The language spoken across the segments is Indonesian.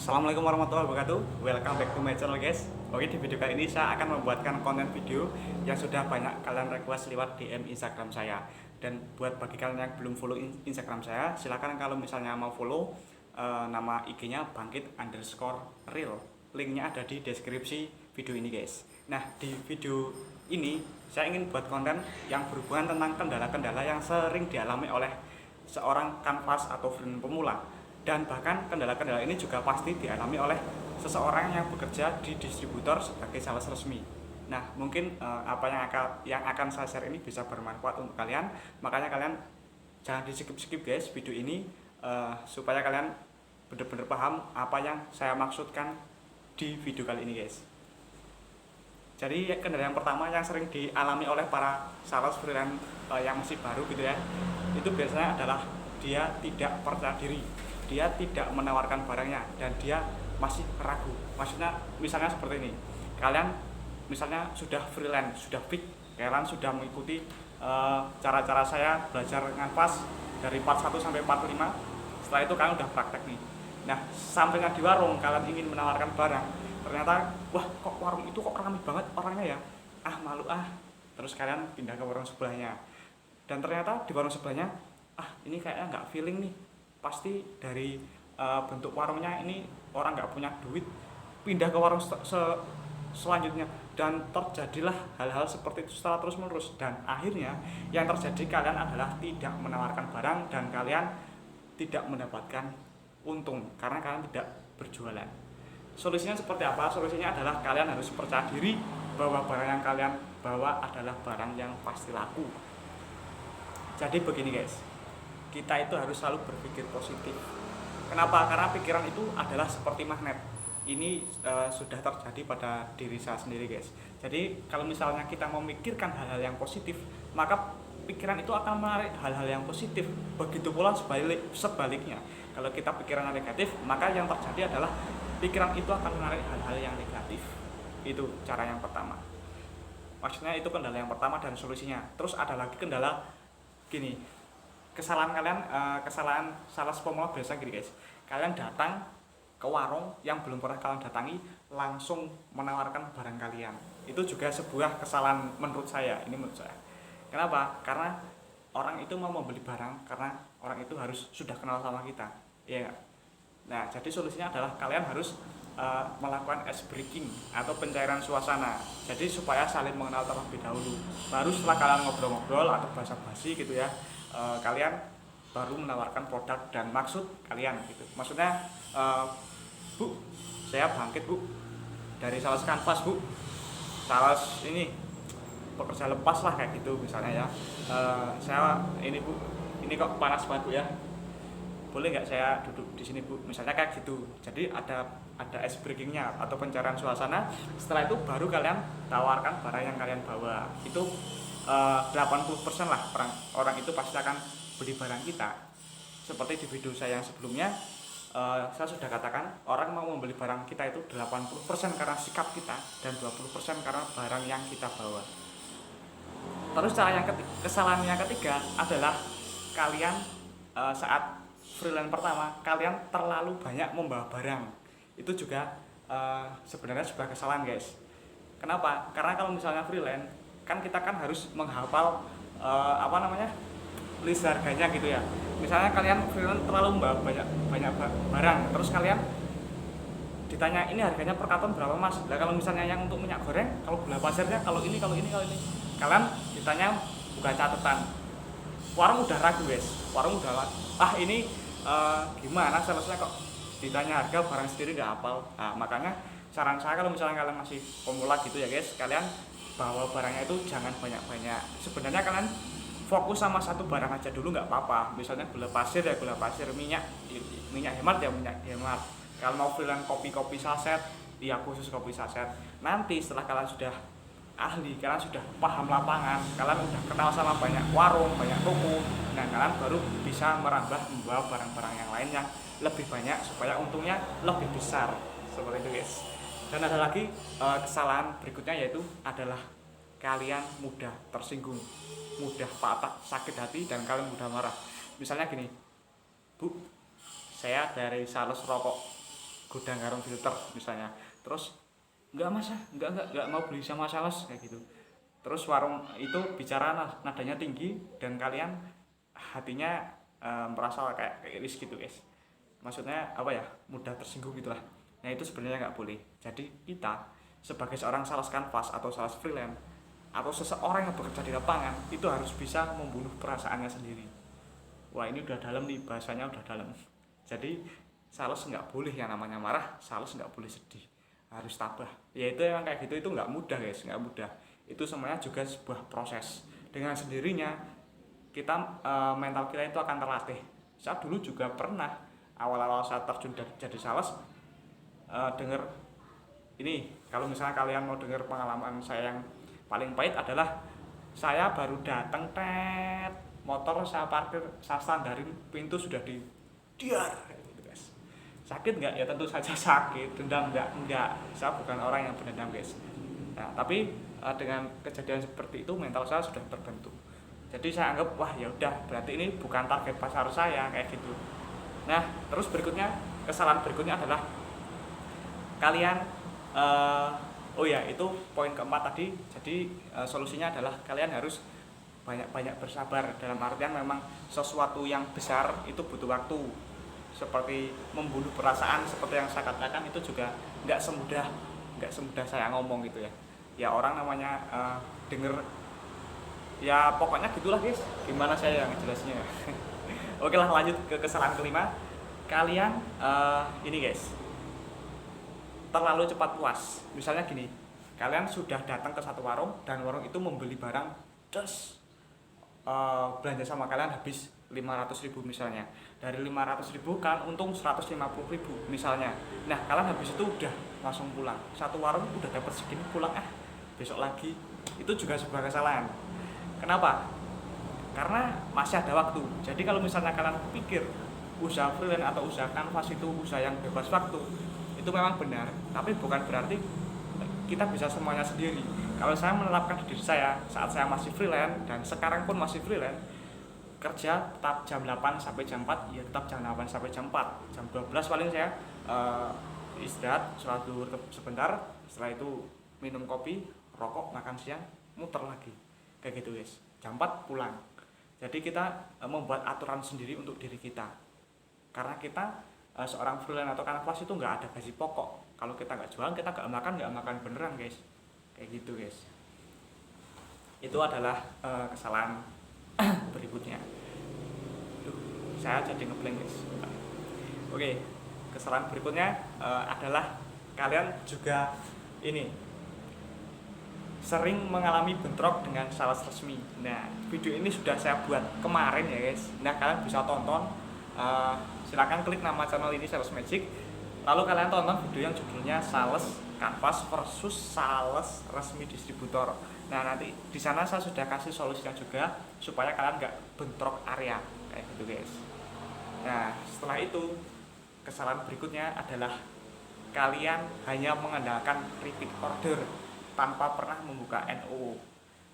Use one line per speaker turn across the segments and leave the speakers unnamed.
Assalamualaikum warahmatullahi wabarakatuh. Welcome back to my channel guys. Oke, di video kali ini saya akan membuatkan konten video yang sudah banyak kalian request lewat DM Instagram saya. Dan buat bagi kalian yang belum follow Instagram saya, silakan kalau misalnya mau follow, nama IG-nya bangkit_real. Linknya ada di deskripsi video ini guys. Nah, di video ini saya ingin buat konten yang berhubungan tentang kendala-kendala yang sering dialami oleh seorang kanvas atau freelance pemula. Dan bahkan kendala-kendala ini juga pasti dialami oleh seseorang yang bekerja di distributor sebagai sales resmi. Nah, mungkin apa yang akan saya share ini bisa bermanfaat untuk kalian. Makanya kalian jangan di skip guys video ini, supaya kalian benar-benar paham apa yang saya maksudkan di video kali ini guys. Jadi kendala yang pertama yang sering dialami oleh para sales freelance yang masih baru gitu ya, itu biasanya adalah dia tidak percaya diri, dia tidak menawarkan barangnya, dan dia masih ragu. Maksudnya misalnya seperti ini, kalian misalnya sudah freelance, sudah fix, kalian sudah mengikuti cara-cara saya belajar nganvas dari part 1 sampai part 5. Setelah itu kalian udah praktek nih. Nah, sampainya di warung kalian ingin menawarkan barang, ternyata wah kok warung itu kok ramai banget orangnya ya, malu terus kalian pindah ke warung sebelahnya, dan ternyata di warung sebelahnya ini kayaknya nggak feeling nih, pasti dari bentuk warungnya ini orang nggak punya duit, pindah ke warung selanjutnya, dan terjadilah hal-hal seperti itu secara terus menerus. Dan akhirnya yang terjadi, kalian adalah tidak menawarkan barang dan kalian tidak mendapatkan untung karena kalian tidak berjualan. Solusinya seperti apa? Solusinya adalah kalian harus percaya diri bahwa barang yang kalian bawa adalah barang yang pasti laku. Jadi begini guys, kita itu harus selalu berpikir positif. Kenapa? Karena pikiran itu adalah seperti magnet. Ini sudah terjadi pada diri saya sendiri guys. Jadi kalau misalnya kita memikirkan hal-hal yang positif, maka pikiran itu akan menarik hal-hal yang positif. Begitu pula sebaliknya, kalau kita pikiran negatif, maka yang terjadi adalah pikiran itu akan menarik hal-hal yang negatif. Itu cara yang pertama. Maksudnya itu kendala yang pertama dan solusinya. Terus ada lagi kendala gini, kesalahan kalian, kesalahan sales pemula biasa gini guys. Kalian datang ke warung yang belum pernah kalian datangi, langsung menawarkan barang kalian. Itu juga sebuah kesalahan menurut saya. Ini menurut saya. Kenapa? Karena orang itu mau membeli barang karena orang itu harus sudah kenal sama kita, ya. Nah, jadi solusinya adalah kalian harus melakukan ice breaking atau pencairan suasana. Jadi supaya saling mengenal terlebih dahulu. Baru setelah kalian ngobrol-ngobrol atau basa-basi gitu ya, kalian baru menawarkan produk dan maksud kalian gitu. Maksudnya, Bu, saya bangkit Bu, dari sales kanvas Bu, sales ini pekerja lepas lah kayak gitu misalnya ya. Saya ini Bu, ini kok panas banget Bu ya, boleh nggak saya duduk di sini Bu, misalnya kayak gitu. Jadi ada ice breakingnya atau pencarian suasana. Setelah itu baru kalian tawarkan barang yang kalian bawa. Itu 80% lah orang itu pasti akan beli barang kita. Seperti di video saya yang sebelumnya, saya sudah katakan orang mau membeli barang kita itu 80% karena sikap kita dan 20% karena barang yang kita bawa. Terus kesalahan yang ketiga adalah kalian saat freelance pertama kalian terlalu banyak membawa barang. Itu juga sebenarnya sebuah kesalahan guys. Kenapa? Karena kalau misalnya freelance kan kita kan harus menghafal list harganya gitu ya. Misalnya kalian freelance terlalu membawa banyak barang, terus kalian ditanya ini harganya per karton berapa Mas? Nah, kalau misalnya yang untuk minyak goreng, kalau gula pasirnya, kalau ini, kalian ditanya buka catatan. Warung udah ragu guys, warung udah ini gimana salesnya kok ditanya harga barang sendiri nggak hafal. Nah, makanya saran saya kalau misalnya kalian masih pemula gitu ya guys, kalian bawa barangnya itu jangan banyak-banyak. Sebenarnya kalian fokus sama satu barang aja dulu nggak apa-apa. Misalnya gula pasir ya gula pasir, minyak hemat ya minyak hemat. Kalau mau freelance kopi saset, ya khusus kopi saset. Nanti setelah kalian sudah ahli, kalian sudah paham lapangan, kalian sudah kenal sama banyak warung, banyak toko, nah kalian baru bisa merambah membawa barang-barang yang lainnya lebih banyak supaya untungnya lebih besar. Seperti itu guys. Dan ada lagi kesalahan berikutnya, yaitu adalah kalian mudah tersinggung, mudah patah, sakit hati, dan kalian mudah marah. Misalnya gini, Bu, saya dari sales rokok, gudang garam filter misalnya, terus enggak mas, enggak mau beli sama sales kayak gitu. Terus warung itu bicara nadanya tinggi dan kalian hatinya merasa kayak iris gitu guys, maksudnya apa ya, mudah tersinggung gitulah. Nah itu sebenarnya nggak boleh. Jadi kita sebagai seorang sales kanvas atau sales freelance atau seseorang yang bekerja di lapangan itu harus bisa membunuh perasaannya sendiri. Wah ini udah dalam nih, bahasanya udah dalam. Jadi sales nggak boleh yang namanya marah, sales nggak boleh sedih, harus tabah. Ya itu yang kayak gitu itu nggak mudah guys, nggak mudah. Itu semuanya juga sebuah proses. Dengan sendirinya kita mental kita itu akan terlatih. Saya dulu juga pernah awal-awal saya terjun jadi sales dengar ini, kalau misalnya kalian mau dengar pengalaman saya yang paling pahit adalah saya baru datang, motor saya parkir, saya standarin, pintu sudah di diar gitu guys. Sakit nggak? Ya tentu saja sakit. Dendam nggak, saya bukan orang yang berdendam guys. Nah tapi dengan kejadian seperti itu mental saya sudah terbentuk. Jadi saya anggap wah ya udah, berarti ini bukan target pasar saya kayak gitu. Nah terus berikutnya, kesalahan berikutnya adalah kalian oh ya itu poin keempat tadi. Jadi solusinya adalah kalian harus banyak-banyak bersabar, dalam artian memang sesuatu yang besar itu butuh waktu. Seperti membunuh perasaan seperti yang saya katakan itu juga nggak semudah saya ngomong gitu ya. Ya orang namanya denger, ya pokoknya gitulah guys, gimana saya yang jelasnya. Oke lah, lanjut ke kesalahan kelima. Kalian ini guys, terlalu cepat puas. Misalnya gini, kalian sudah datang ke satu warung dan warung itu membeli barang, terus belanja sama kalian habis 500.000 misalnya. Dari 500.000 kan untung 150.000 misalnya. Nah kalian habis itu udah langsung pulang, satu warung udah dapat segini, pulang besok lagi. Itu juga sebuah kesalahan. Kenapa? Karena masih ada waktu. Jadi kalau misalnya kalian pikir usaha freelance atau usaha kanvas itu usaha yang bebas waktu, itu memang benar, tapi bukan berarti kita bisa semuanya sendiri. Kalau saya menerapkan di diri saya saat saya masih freelance dan sekarang pun masih freelance, kerja tetap jam 8 sampai jam 4, ya tetap jam 8 sampai jam 4. Jam 12 paling saya istirahat, sholat zuhur sebentar, setelah itu minum kopi, rokok, makan siang, muter lagi. Kayak gitu guys. Jam 4 pulang. Jadi kita membuat aturan sendiri untuk diri kita. Karena kita seorang freelance atau kanvas itu nggak ada gaji pokok. Kalau kita nggak jualan, kita nggak makan beneran guys. Kayak gitu guys. Itu adalah kesalahan berikutnya. Saya jadi ngeblank guys. Oke, kesalahan berikutnya adalah kalian juga ini sering mengalami bentrok dengan sales resmi. Nah video ini sudah saya buat kemarin ya guys. Nah kalian bisa tonton, silahkan klik nama channel ini, Sales Magic. Lalu kalian tonton video yang judulnya Sales Kanvas versus Sales Resmi Distributor. Nah nanti di sana saya sudah kasih solusinya juga supaya kalian nggak bentrok area kayak gitu guys. Nah setelah itu, kesalahan berikutnya adalah kalian hanya mengandalkan repeat order tanpa pernah membuka NO.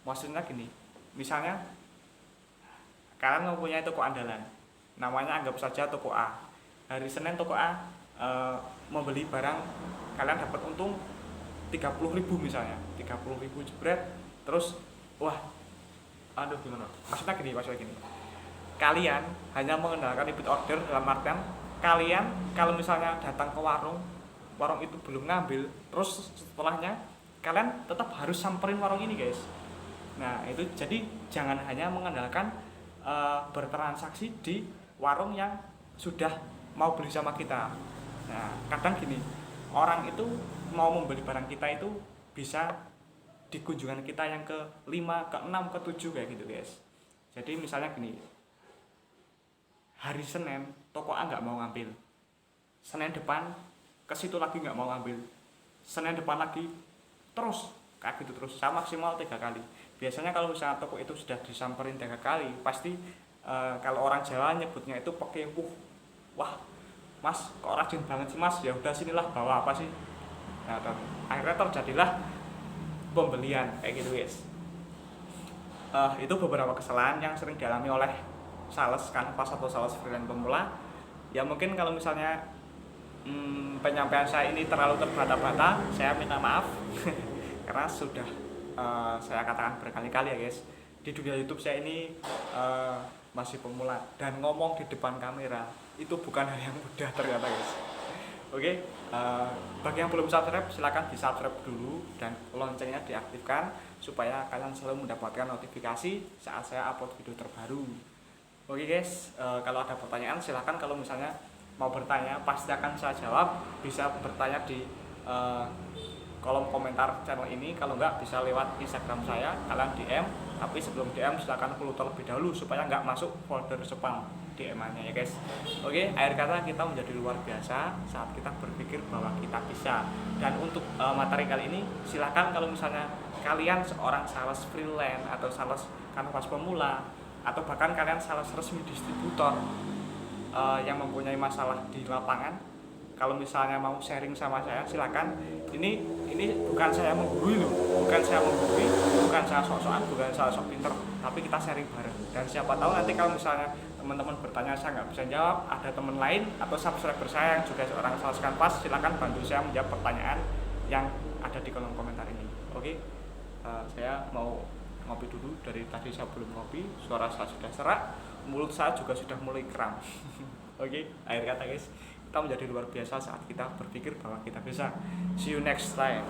Maksudnya gini, misalnya kalian mempunyai toko andalan, namanya anggap saja toko A. Hari Senin toko A membeli barang, kalian dapat untung 30.000 misalnya, 30.000 jebret. Terus wah, aduh gimana? Maksudnya gini. Kalian hanya mengandalkan repeat order dalam artian kalian kalau misalnya datang ke warung itu belum ngambil, terus setelahnya kalian tetap harus samperin warung ini guys. Nah itu jadi jangan hanya mengandalkan bertransaksi di warung yang sudah mau beli sama kita. Nah kadang gini, orang itu mau membeli barang kita itu bisa di kunjungan kita yang ke-5, ke-6, ke-7 kayak gitu guys. Jadi misalnya gini, hari Senin toko A nggak mau ngambil, Senin depan ke situ lagi nggak mau ngambil, Senin depan lagi, terus kayak gitu terus. Saya maksimal 3 kali. Biasanya kalau misalnya toko itu sudah disamperin 3 kali, pasti kalau orang Jawa nyebutnya itu pakai wah mas kok rajin banget sih mas, ya udah sinilah bawa apa sih. Nah akhirnya terjadilah pembelian kayak gitu guys. Itu beberapa kesalahan yang sering dialami oleh sales kanvas atau sales freelance pemula. Ya mungkin kalau misalnya penyampaian saya ini terlalu terbata-bata, saya minta maaf karena sudah saya katakan berkali-kali ya guys, di dunia YouTube saya ini masih pemula dan ngomong di depan kamera itu bukan hal yang mudah ternyata guys. Oke, bagi yang belum subscribe silahkan di subscribe dulu dan loncengnya diaktifkan supaya kalian selalu mendapatkan notifikasi saat saya upload video terbaru. Oke guys, kalau ada pertanyaan silahkan, kalau misalnya mau bertanya pasti akan saya jawab. Bisa bertanya di kolom komentar channel ini, kalau enggak bisa lewat Instagram saya, kalian DM. Tapi sebelum DM silahkan follow terlebih dahulu supaya nggak masuk folder spam DM-nya ya guys. Oke, akhir kata kita menjadi luar biasa saat kita berpikir bahwa kita bisa. Dan untuk materi kali ini silahkan, kalau misalnya kalian seorang sales freelance atau sales kanvas pemula, atau bahkan kalian sales resmi distributor yang mempunyai masalah di lapangan, kalau misalnya mau sharing sama saya silakan. Ini bukan saya menggurui loh, bukan saya menggurui, bukan saya sok-sokan, bukan saya sok pinter, tapi kita sharing bareng. Dan siapa tahu nanti kalau misalnya teman-teman bertanya saya nggak bisa jawab, ada teman lain atau subscriber saya yang juga seorang sales kanvas, silakan bantu saya menjawab pertanyaan yang ada di kolom komentar ini. Oke, saya mau ngopi dulu, dari tadi saya belum ngopi, suara saya sudah serak, mulut saya juga sudah mulai kram. Oke, akhir kata guys, kita menjadi luar biasa saat kita berpikir bahwa kita bisa. See you next time.